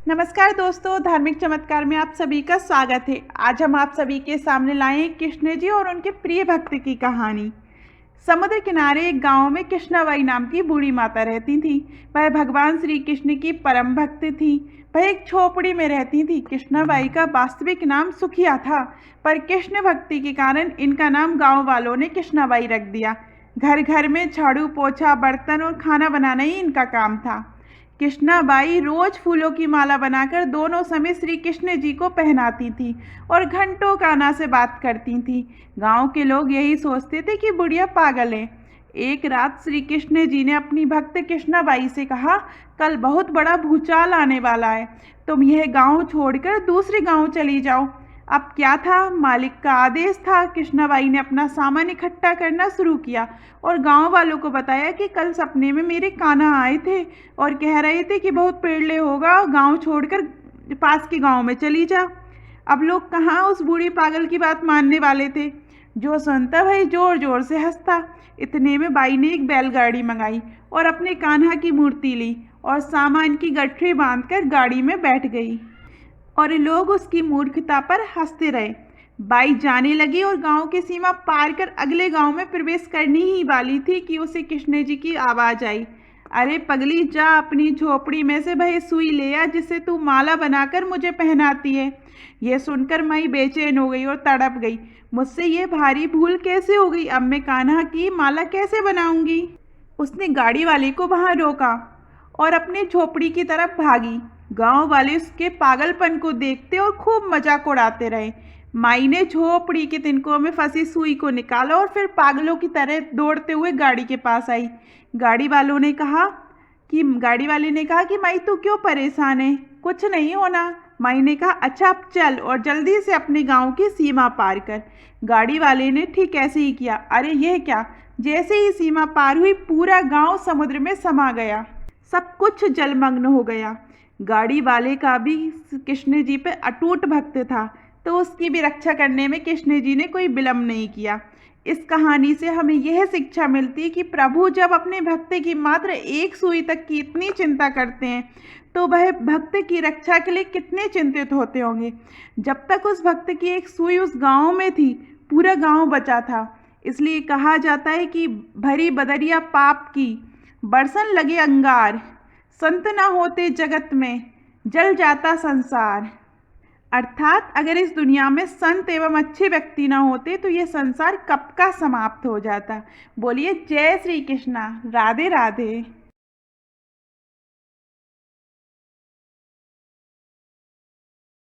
नमस्कार दोस्तों, धार्मिक चमत्कार में आप सभी का स्वागत है। आज हम आप सभी के सामने लाए हैं कृष्ण जी और उनके प्रिय भक्त की कहानी। समुद्र किनारे एक गांव में कृष्णाबाई नाम की बूढ़ी माता रहती थी। वह भगवान श्री कृष्ण की परम भक्त थी। वह एक झोपड़ी में रहती थी। कृष्णाबाई का वास्तविक नाम सुखिया था, पर कृष्ण भक्ति के कारण इनका नाम गाँव वालों ने कृष्णाबाई रख दिया। घर घर में झाड़ू पोछा, बर्तन और खाना बनाना ही इनका काम था। कृष्णाबाई रोज फूलों की माला बनाकर दोनों समय श्री कृष्ण जी को पहनाती थी और घंटों काना से बात करती थी। गांव के लोग यही सोचते थे कि बुढ़िया पागल है। एक रात श्री कृष्ण जी ने अपनी भक्त कृष्णाबाई से कहा, कल बहुत बड़ा भूचाल आने वाला है, तुम यह गांव छोड़कर दूसरे गांव चली जाओ। अब क्या था, मालिक का आदेश था। कृष्णाबाई ने अपना सामान इकट्ठा करना शुरू किया और गांव वालों को बताया कि कल सपने में मेरे कान्हा आए थे और कह रहे थे कि बहुत पेड़ले होगा, गांव छोड़कर पास के गांव में चली जा। अब लोग कहाँ उस बूढ़ी पागल की बात मानने वाले थे। जो सुनता भाई जोर जोर से हंसता। इतने में बाई ने एक बैलगाड़ी मंगाई और अपने कान्हा की मूर्ति ली और सामान की गठरी बांधकर गाड़ी में बैठ गई और लोग उसकी मूर्खता पर हंसते रहे। बाई जाने लगी और गांव की सीमा पार कर अगले गांव में प्रवेश करनी ही वाली थी कि उसे कृष्ण जी की आवाज आई, अरे पगली, जा अपनी झोपड़ी में से वह सुई ले आ जिसे तू माला बनाकर मुझे पहनाती है। यह सुनकर माई बेचैन हो गई और तड़प गई, मुझसे ये भारी भूल कैसे हो गई, अब मैं कान्हा की माला कैसे बनाऊंगी। उसने गाड़ी वाले को वहां रोका और अपनी झोपड़ी की तरफ भागी। गांव वाले उसके पागलपन को देखते और खूब मजाक उड़ाते रहे। माई ने झोपड़ी के तिनकों में फंसी सुई को निकाला और फिर पागलों की तरह दौड़ते हुए गाड़ी के पास आई। गाड़ी वाले ने कहा कि माई तू क्यों परेशान है, कुछ नहीं होना। माई ने कहा, अच्छा अब चल और जल्दी से अपने गांव की सीमा पार कर। गाड़ी वाले ने ठीक ऐसे ही किया। अरे यह क्या, जैसे ही सीमा पार हुई पूरा गांव समुद्र में समा गया, सब कुछ जलमग्न हो गया। गाड़ी वाले का भी कृष्ण जी पर अटूट भक्त था, तो उसकी भी रक्षा करने में कृष्ण जी ने कोई विलंब नहीं किया। इस कहानी से हमें यह शिक्षा मिलती है कि प्रभु जब अपने भक्त की मात्र एक सुई तक की इतनी चिंता करते हैं, तो वह भक्त की रक्षा के लिए कितने चिंतित होते होंगे। जब तक उस भक्त की एक सुई उस गांव में थी, पूरा गांव बचा था। इसलिए कहा जाता है कि भरी बदरिया पाप की, बरसन लगे अंगार, संत न होते जगत में, जल जाता संसार। अर्थात अगर इस दुनिया में संत एवं अच्छे व्यक्ति न होते तो यह संसार कब का समाप्त हो जाता। बोलिए जय श्री कृष्णा, राधे राधे।